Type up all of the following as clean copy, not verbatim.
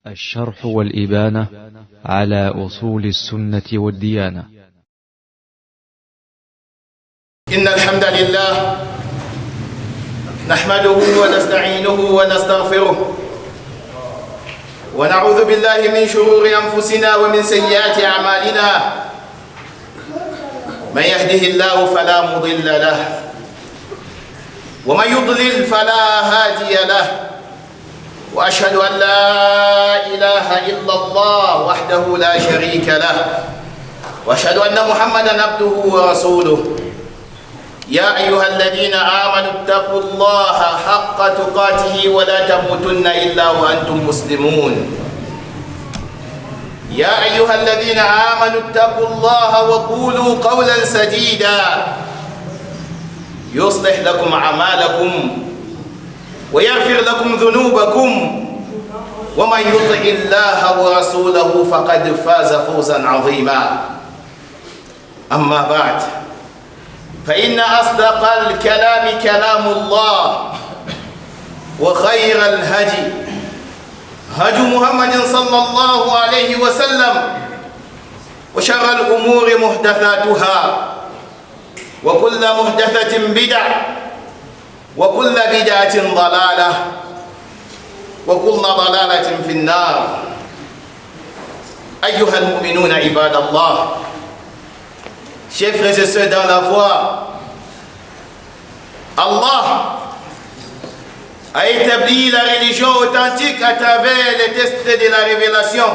الشرح والإبانة على أصول السنة والديانة. إن الحمد لله نحمده ونستعينه ونستغفره ونعوذ بالله من شرور أنفسنا ومن سيئات أعمالنا. من يهده الله فلا مضل له ومن يضلل فلا هادي له، وأشهد أن لا إله إلا الله وحده لا شريك له، وأشهد أن محمدًا عبده ورسوله. يا أيها الذين آمنوا اتقوا الله حق تقاته ولا تموتن إلا وأنتم مسلمون. يا أيها الذين آمنوا اتقوا الله وقولوا قولا سديدا يصلح لكم أعمالكم ويغفر لكم ذنوبكم، ومن يطع الله ورسوله فقد فاز فوزا عظيما. أما بعد، فإن أصدق الكلام كلام الله، وخير الهدي هدي محمد صلى الله عليه وسلم، وشر الأمور محدثاتها، وكل محدثة بدعة، وكل بدعة ضلالة، وكل ضلالة في النار. أيها المؤمنون عباد الله، chers frères et sœurs dans la foi, Allah a établi la religion authentique à travers les textes de la révélation.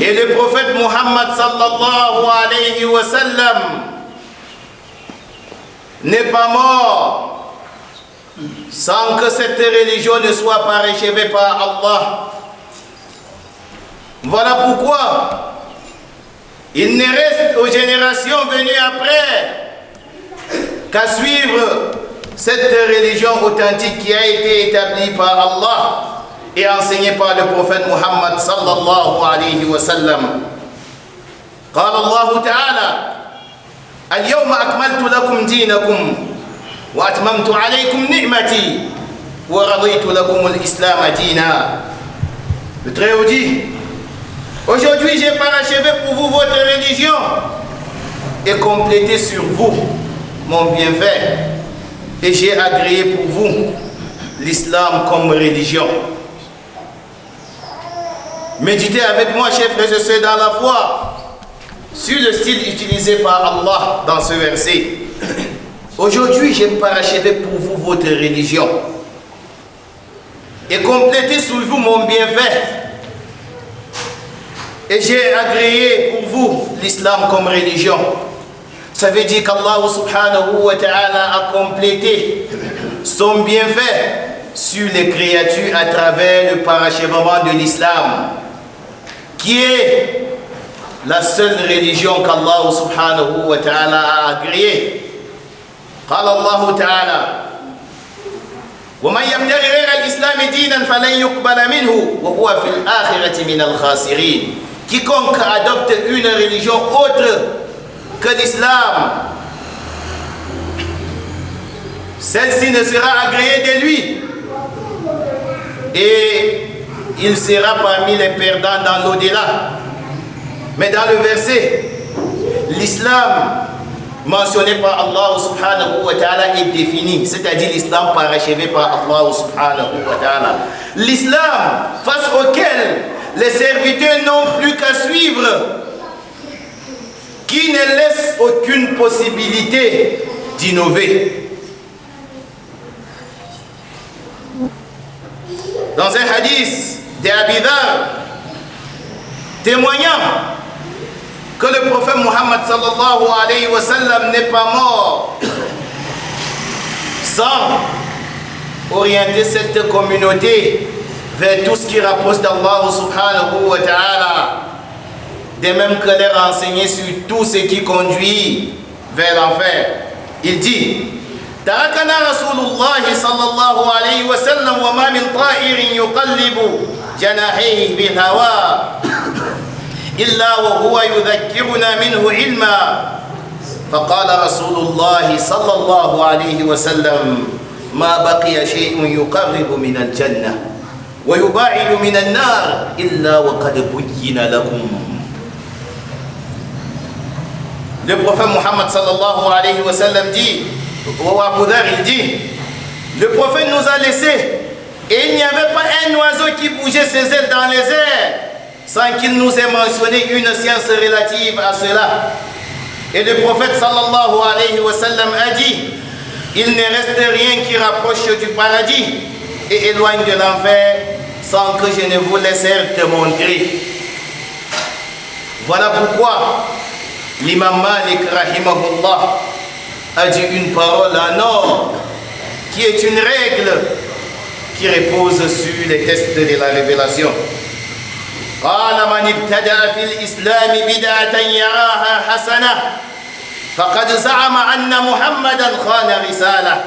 Et le prophète Muhammad sallallahu alayhi wa sallam n'est pas mort sans que cette religion ne soit parachevée par Allah. Voilà pourquoi il ne reste aux générations venues après qu'à suivre cette religion authentique qui a été établie par Allah et enseignée par le prophète Muhammad sallallahu alayhi wa sallam. قال الله تعالى: اليوم أكملت لكم دينكم وأتممت عليكم نعمتي ورضيت لكم الإسلام دينا. Le Très-Haut dit: aujourd'hui j'ai parachevé pour vous votre religion et complété sur vous mon bienfait, et j'ai agréé pour vous l'islam comme religion. Méditez avec moi, chers frères et sœurs dans la foi, sur le style utilisé par Allah dans ce verset. Aujourd'hui j'ai parachevé pour vous votre religion et complété sur vous mon bienfait, et j'ai agréé pour vous l'islam comme religion. Ça veut dire qu'Allah subhanahu wa ta'ala a complété son bienfait sur les créatures à travers le parachèvement de l'islam, qui est la seule religion qu'Allah subhanahu wa ta'ala a agréée. قال الله تعالى: ومن يبتغي غير الإسلام دينا فلن يقبل منه وهو في الآخرة من الخاسرين. Quiconque adopte une religion autre que l'islam, celle-ci ne sera agréée de lui et il sera parmi les perdants dans l'au-delà. Mais dans le verset, l'islam mentionné par Allah subhanahu wa ta'ala est défini, c'est-à-dire l'islam parachevé par Allah subhanahu wa ta'ala. L'islam face auquel les serviteurs n'ont plus qu'à suivre, qui ne laisse aucune possibilité d'innover. Dans un hadith d'Abi Dharr témoignant que le prophète Muhammad sallallahu alayhi wa sallam n'est pas mort sans orienter cette communauté vers tout ce qui rapproche d'Allah subhanahu wa ta'ala, de même que les renseigner sur tout ce qui conduit vers l'enfer. Il dit: تركنا رسول الله صلى الله عليه وسلم وما من طائر يقلب جناحيه بالهواء إلا وهو يذكرنا منه علما. فقال رسول الله صلى الله عليه وسلم: ما بقي شيء يقرب من الجنة. ويباعد من النار إلا وقد بين لكم. Le prophète Muhammad sallallahu alayhi wa sallam dit, ou Abu Dhar il dit, le prophète nous a laissés et il n'y avait pas un oiseau qui bougeait ses ailes dans les airs sans qu'il nous ait mentionné une science relative à cela. Et le prophète sallallahu alayhi wa sallam a dit, il ne reste rien qui rapproche du paradis et éloigne de l'enfer sans que je ne vous laisse te montrer. Voilà pourquoi l'imam Malik rahimahullah a dit une parole en or qui est une règle qui repose sur les tests de la révélation. قال من ابتدأ في الإسلام بدعة يراها حسنة فقد زعم أن محمدا خان رسالة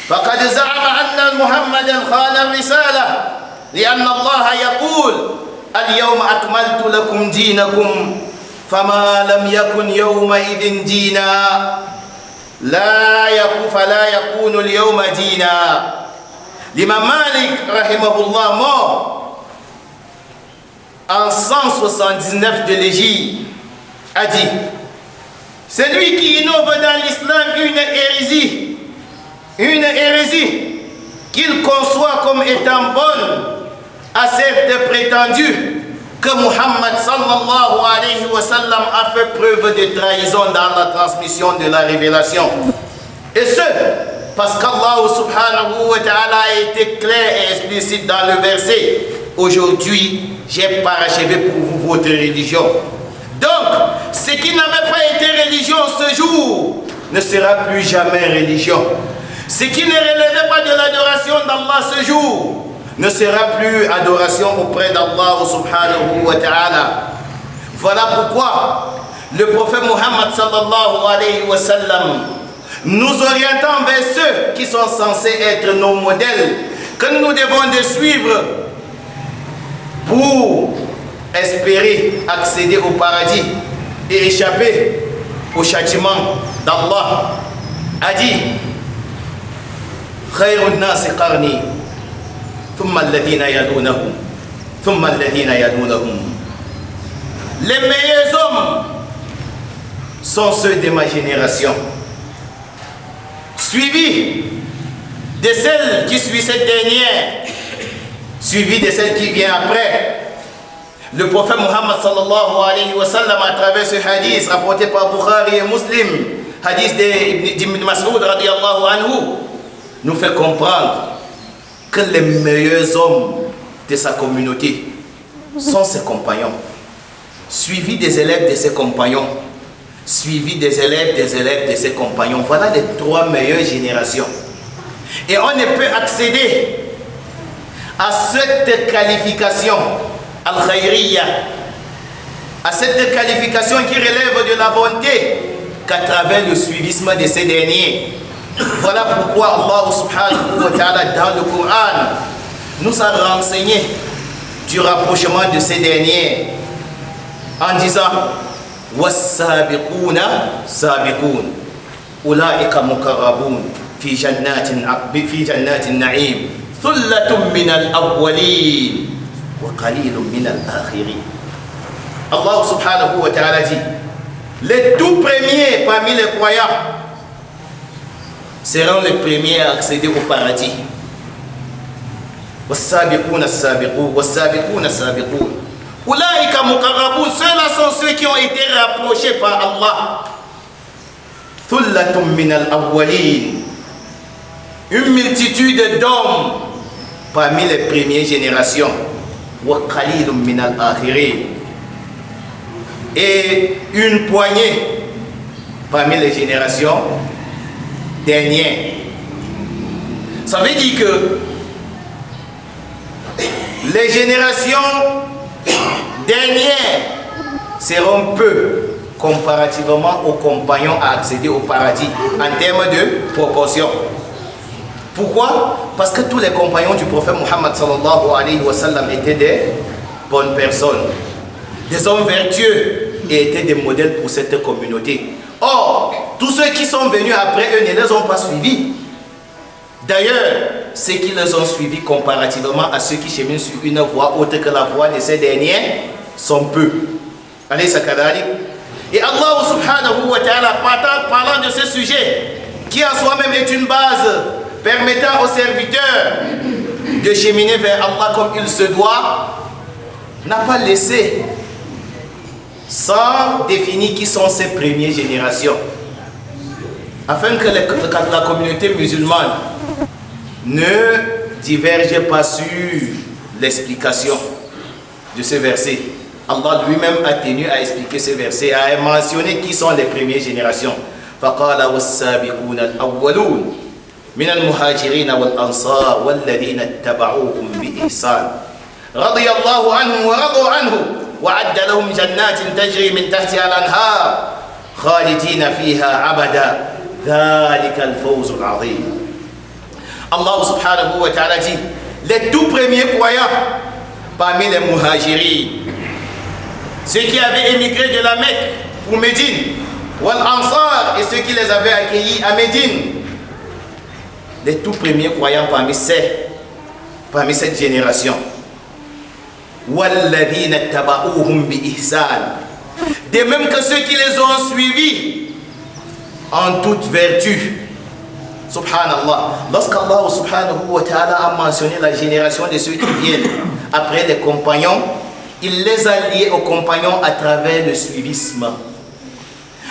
فقد زعم أن محمدا خان الرسالة لأن الله يقول اليوم أكملت لكم دينكم فما لم يكن يومئذ دينا فلا يكون اليوم دينا. L'imam Malik rahimahullah mort en 179 de l'Égypte a dit, celui qui innove dans l'islam une hérésie qu'il conçoit comme étant bonne, a certes prétendu que Muhammad sallallahu alayhi wa sallam a fait preuve de trahison dans la transmission de la révélation. Et ce, parce qu'Allah subhanahu wa ta'ala a été clair et explicite dans le verset, aujourd'hui j'ai parachevé pour vous votre religion. Donc, ce qui n'avait pas été religion ce jour ne sera plus jamais religion. Ce qui ne relevait pas de l'adoration d'Allah ce jour ne sera plus adoration auprès d'Allah subhanahu wa ta'ala. Voilà pourquoi le prophète Muhammad sallallahu alayhi wa sallam, nous orientant vers ceux qui sont censés être nos modèles, que nous devons de suivre pour espérer accéder au paradis et échapper au châtiment d'Allah, a dit khayrun nasi qarni thumma alladhina yadunahum thumma alladhina yadunahum. Les meilleurs hommes sont ceux de ma génération, suivis de celle qui suit cette dernière, suivi de celle qui vient après. Le prophète Muhammad sallallahu alayhi wa sallam, à travers ce hadith rapporté par Bukhari et Muslim, hadith d'Ibn Mas'ud radiyallahu anhu, nous fait comprendre que les meilleurs hommes de sa communauté sont ses compagnons, suivis des élèves de ses compagnons, suivis des élèves de ses compagnons. Voilà les trois meilleures générations. Et on ne peut accéder à cette qualification al-khayriyya, à cette qualification qui relève de la bonté, qu'à travers le suivisme de ces derniers. Voilà pourquoi Allah subhanahu wa ta'ala dans le Coran nous a renseigné du rapprochement de ces derniers en disant was-sabiquna sabiqun ulaika muqarrabun fi jannatin na'im thullatun min al-awwalin wa qalilun min al-akhirin. Allah subhanahu wa ta'ala dit, les tout premiers parmi les croyants seront les premiers à accéder au paradis. Was-sabiquna sabiqun was-sabiquna sabiqun ulaika muqarrabun, ceux-là sont ceux qui ont été rapprochés par Allah. Thullatun min al-awwalin, une multitude d'hommes parmi les premières générations. Wa qalilun min al-akhirin, et une poignée parmi les générations dernières. Ça veut dire que les générations dernières seront peu comparativement aux compagnons à accéder au paradis en termes de proportion. Pourquoi? Parce que tous les compagnons du prophète Muhammad sallallahu alayhi wa sallam étaient des bonnes personnes, des hommes vertueux, et étaient des modèles pour cette communauté. Or, tous ceux qui sont venus après eux ne les ont pas suivis. D'ailleurs, ceux qui les ont suivis comparativement à ceux qui cheminent sur une voie autre que la voie de ces derniers sont peu. Allez, sakadalik. Et Allah subhanahu wa ta'ala, parlant de ce sujet, qui en soi-même est une base permettant aux serviteurs de cheminer vers Allah comme il se doit, n'a pas laissé sans définir qui sont ces premières générations, afin que la communauté musulmane ne diverge pas sur l'explication de ce verset. Allah lui-même a tenu à expliquer ce verset, à mentionner qui sont les premières générations. فَقَالَ وَالسَّابِقُونَ الْأَوَّلُونَ مِنَ الْمُهَاجِرِينَ وَالْأَنصَارِ وَالَّذِينَ اتَّبَعُوهُم بِإِحْسَانٍ رضي الله عنهم ورضوا عنه وعد لهم جنات تجري من تحتها الأنهار خالدين فيها أبدا ذلك الفوز العظيم. Allah subhanahu wa ta'ala dit, les tout premiers croyants parmi les muhajirin, ceux qui avaient émigré de la Mecque pour Médine, wal ansar, et ceux qui les avaient accueillis à Médine, les tout premiers croyants parmi cette génération. وَالَّذِينَ اتَّبَعُوهُم بِإِحْسَانٍ, de même que ceux qui les ont suivis en toute vertu. Subhanallah. Lorsqu'Allah subhanahu wa ta'ala a mentionné la génération de ceux qui viennent après les compagnons, il les a liés aux compagnons à travers le suivisme,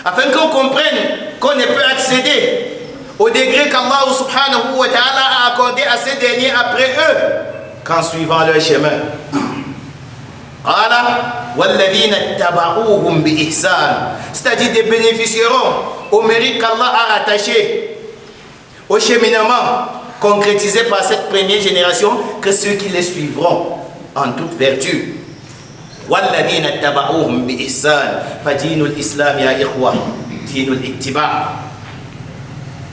afin qu'on comprenne qu'on ne peut accéder au degré qu'Allah subhanahu wa ta'ala a accordé à ces derniers après eux qu'en suivant leur chemin. C'est-à-dire des bénéficieront au mérite qu'Allah a rattaché au cheminement concrétisé par cette première génération que ceux qui les suivront en toute vertu.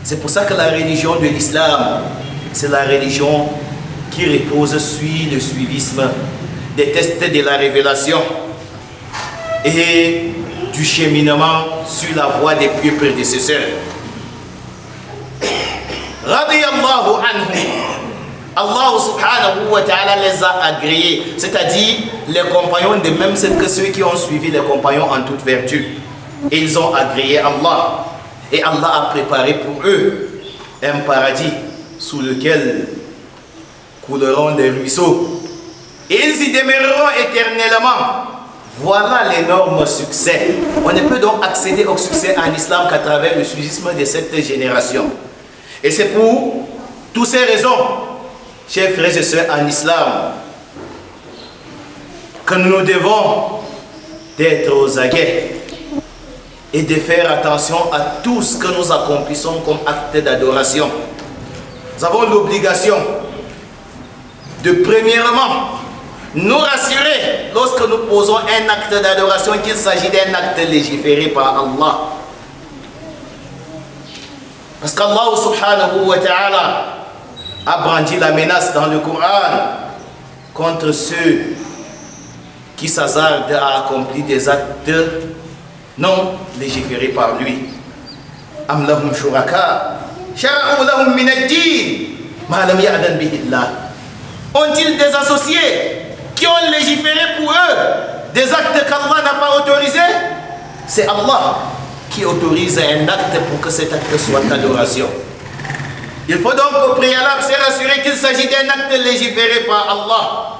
C'est pour ça que la religion de l'islam, c'est la religion qui repose sur le suivisme des tests de la révélation et du cheminement sur la voie des pieux prédécesseurs. Radiyallahu anhu, Allah subhanahu wa ta'ala les a agréés, c'est-à-dire les compagnons de même que ceux qui ont suivi les compagnons en toute vertu. Et ils ont agréé Allah. Et Allah a préparé pour eux un paradis sous lequel couleront des ruisseaux. Et ils y demeureront éternellement. Voilà l'énorme succès. On ne peut donc accéder au succès en islam qu'à travers le suivisme de cette génération. Et c'est pour toutes ces raisons, chers frères et sœurs en islam, que nous devons d'être aux aguets et de faire attention à tout ce que nous accomplissons comme acte d'adoration. Nous avons l'obligation de premièrement nous rassurer lorsque nous posons un acte d'adoration qu'il s'agit d'un acte légiféré par Allah. Parce qu'Allah subhanahu wa ta'ala a brandi la menace dans le Coran contre ceux qui s'hasardent à accomplir des actes non légiférés par lui. Am lahum shuraka shara'u lahum min ad-din ma lam ya'dan bihi Allah. Ont-ils des associés qui ont légiféré pour eux des actes qu'Allah n'a pas autorisés? C'est Allah qui autorise un acte pour que cet acte soit adoration. Il faut donc au préalable se rassurer qu'il s'agit d'un acte légiféré par Allah.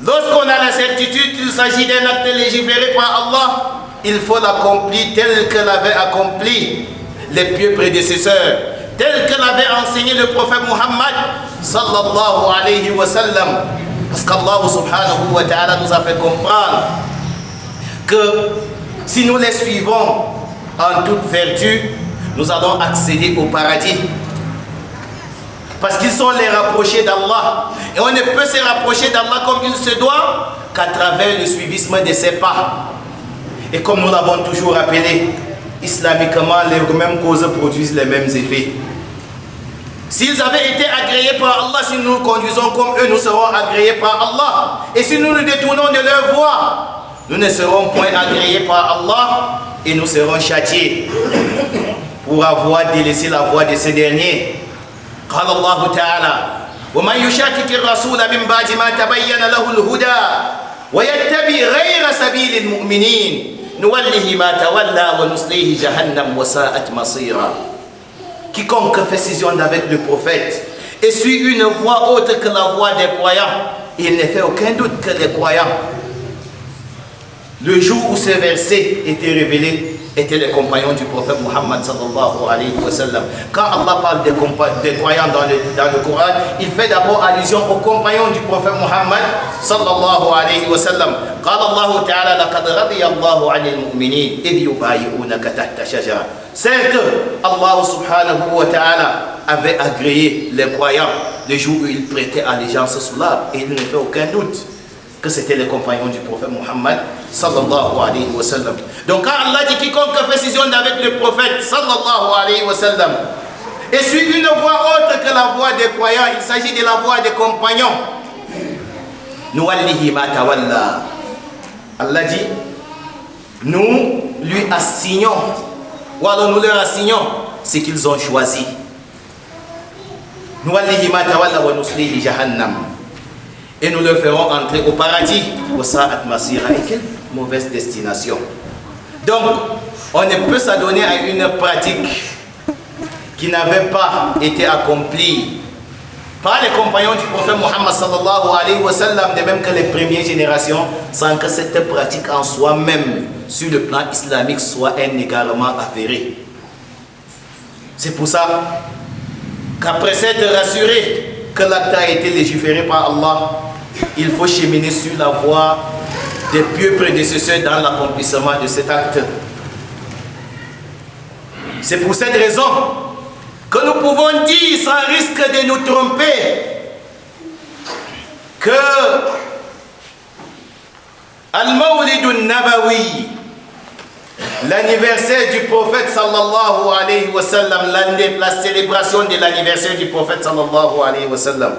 Lorsqu'on a la certitude qu'il s'agit d'un acte légiféré par Allah, il faut l'accomplir tel que l'avaient accompli les pieux prédécesseurs, tel que l'avait enseigné le prophète Muhammad sallallahu alayhi wa sallam. Parce qu'Allah subhanahu wa ta'ala nous a fait comprendre que si nous les suivons en toute vertu, nous allons accéder au paradis. Parce qu'ils sont les rapprochés d'Allah. Et on ne peut se rapprocher d'Allah comme il se doit qu'à travers le suivisme de ses pas. Et comme nous l'avons toujours rappelé, islamiquement, les mêmes causes produisent les mêmes effets. S'ils avaient été agréés par Allah, si nous nous conduisons comme eux, nous serons agréés par Allah. Et si nous nous détournons de leur voie, nous ne serons point agréés par Allah et nous serons châtiés pour avoir délaissé la voie de ces derniers. قال الله تعالى ومن يشاكك الرسول من بعد ما تبين له الهدى ويتبع غير سبيل المؤمنين نوله ما تولى ونصليه جهنم وساءت مصيرا. Quiconque fait scission avec le prophète et suit une voie autre que la voie des croyants, il ne fait aucun doute que les croyants, le jour où ce verset était révélé, étaient les compagnons du prophète Muhammad sallallahu alayhi wa sallam. Quand Allah parle des croyants dans le Coran, il fait d'abord allusion aux compagnons du prophète Muhammad sallallahu alayhi wa sallam. قال الله تعالى لقد رضي الله عن المؤمنين إذ يبايعونك تحت شجرة. Certes, Allah subhanahu wa ta'ala avait agréé les croyants le jour où ils prêtaient allégeance sous l'arbre, et il ne fait aucun doute que c'était les compagnons du prophète Muhammad sallallahu alayhi wa sallam. Donc quand Allah dit quiconque fait scission avec le prophète sallallahu alayhi wa sallam et suit une voie autre que la voie des croyants, il s'agit de la voie des compagnons. Nuwallihi ma tawalla. Allah dit, nous lui assignons, ou alors nous leur assignons ce qu'ils ont choisi. Nuwallihi ma tawalla wa nuslihi jahannam. Et nous le ferons entrer au paradis. Et quelle mauvaise destination. Donc, on ne peut s'adonner à une pratique qui n'avait pas été accomplie par les compagnons du prophète Muhammad sallallahu alayhi wa sallam, de même que les premières générations, sans que cette pratique en soi-même, sur le plan islamique, soit un égarement avéré. C'est pour ça qu'après s'être rassuré que l'acte a été légiféré par Allah, il faut cheminer sur la voie des pieux prédécesseurs dans l'accomplissement de cet acte. C'est pour cette raison que nous pouvons dire, sans risque de nous tromper, que Al-Mawlid al-Nabawi, l'anniversaire du prophète sallallahu alayhi wa sallam, la célébration de l'anniversaire du prophète sallallahu alayhi wa sallam,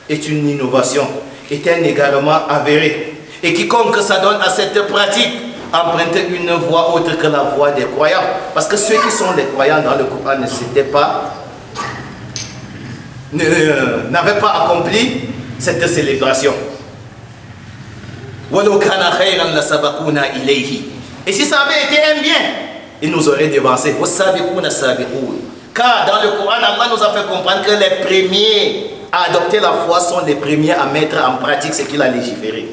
est une innovation, est un égarement avéré. Et quiconque s'adonne à cette pratique emprunte une voie autre que la voie des croyants. Parce que ceux qui sont les croyants dans le Coran n'avaient pas accompli cette célébration. Et si ça avait été un bien, ils nous auraient devancé. Car dans le Coran, Allah nous a fait comprendre que les premiers à adopter la foi sont les premiers à mettre en pratique ce qu'il a légiféré.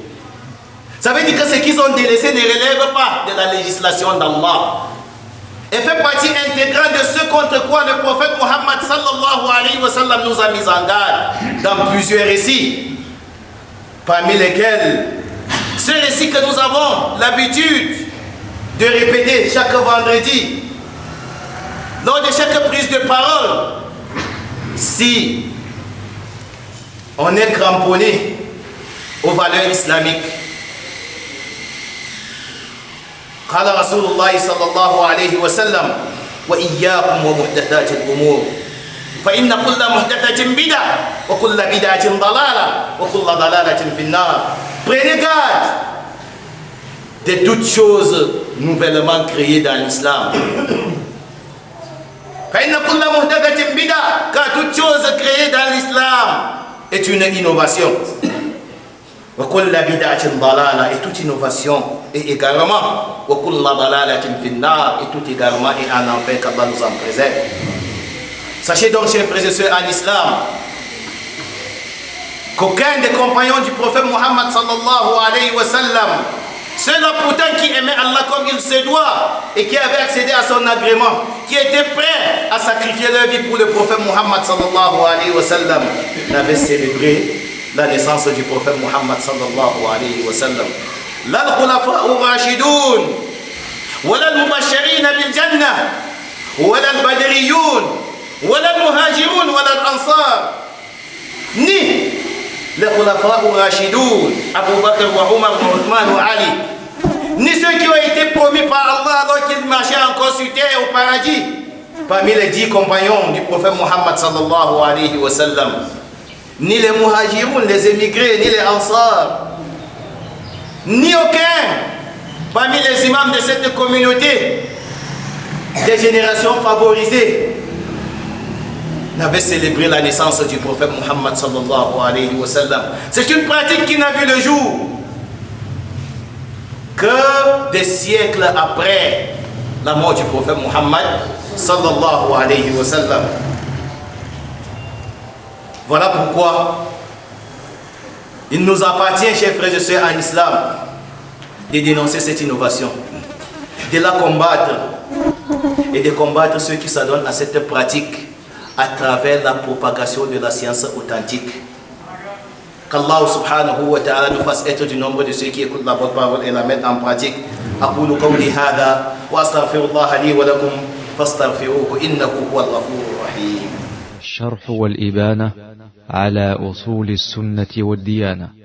Ça veut dire que ce qu'ils ont délaissé ne relève pas de la législation d'Allah et fait partie intégrante de ce contre quoi le prophète Muhammad sallallahu alayhi wa sallam nous a mis en garde dans plusieurs récits, parmi lesquels ce récit que nous avons l'habitude de répéter chaque vendredi lors de chaque prise de parole. Si on est cramponné aux valeurs islamiques, قال رسول الله صلى الله عليه وسلم وإياكم ومحدثات الأمور فإن كل محدثة بدعة وكل بدعة ضلالة وكل ضلالة في النار. Prenez garde de toutes choses nouvellement créées dans l'islam. فإن كل محدثة بدعة, car toute chose créée dans l'islam est une innovation. Et toute innovation est également et tout également est un enfer, qu'Allah nous en préserve. Sachez donc, chers frères et sœurs en islam, qu'aucun des compagnons du prophète Muhammad sallallahu alayhi wa sallam, ceux-là pourtant qui aimaient Allah comme il se doit et qui avaient accédé à son agrément, qui étaient prêts à sacrifier leur vie pour le prophète Muhammad sallallahu alayhi wa sallam, n'avaient célébré la naissance du prophète Muhammad sallallahu alayhi wa sallam. La al-khulafa ar-rashidun, wala al-mubashirin bil-jannah, wala al-badriyun, wala al-muhajirun, wala al-ansar. Ni les khulafa ar-rashidun, Abu Bakr wa Umar wa Uthman wa Ali, ni ceux qui ont été promis par Allah alors qu'ils marchaient encore sur terre au paradis, parmi les 10 compagnons du prophète Muhammad sallallahu alayhi wa sallam, ni les muhajiroun, les émigrés, ni les ansar, ni aucun parmi les imams de cette communauté des générations favorisées n'avait célébré la naissance du prophète Muhammad sallallahu alayhi wa sallam. C'est une pratique qui n'a vu le jour que des siècles après la mort du prophète Muhammad sallallahu alayhi wa sallam. Voilà pourquoi il nous appartient, chers frères et sœurs en islam, de dénoncer cette innovation, de la combattre et de combattre ceux qui s'adonnent à cette pratique à travers la propagation de la science authentique. Qu'Allah subhanahu wa ta'ala nous fasse être du nombre de ceux qui écoutent la bonne parole et la mettent en pratique. أقول قولي هذا وأستغفر الله لي ولكم فاستغفروه إنه هو الغفور الرحيم. الشرح والإبانة على أصول السنة والديانة.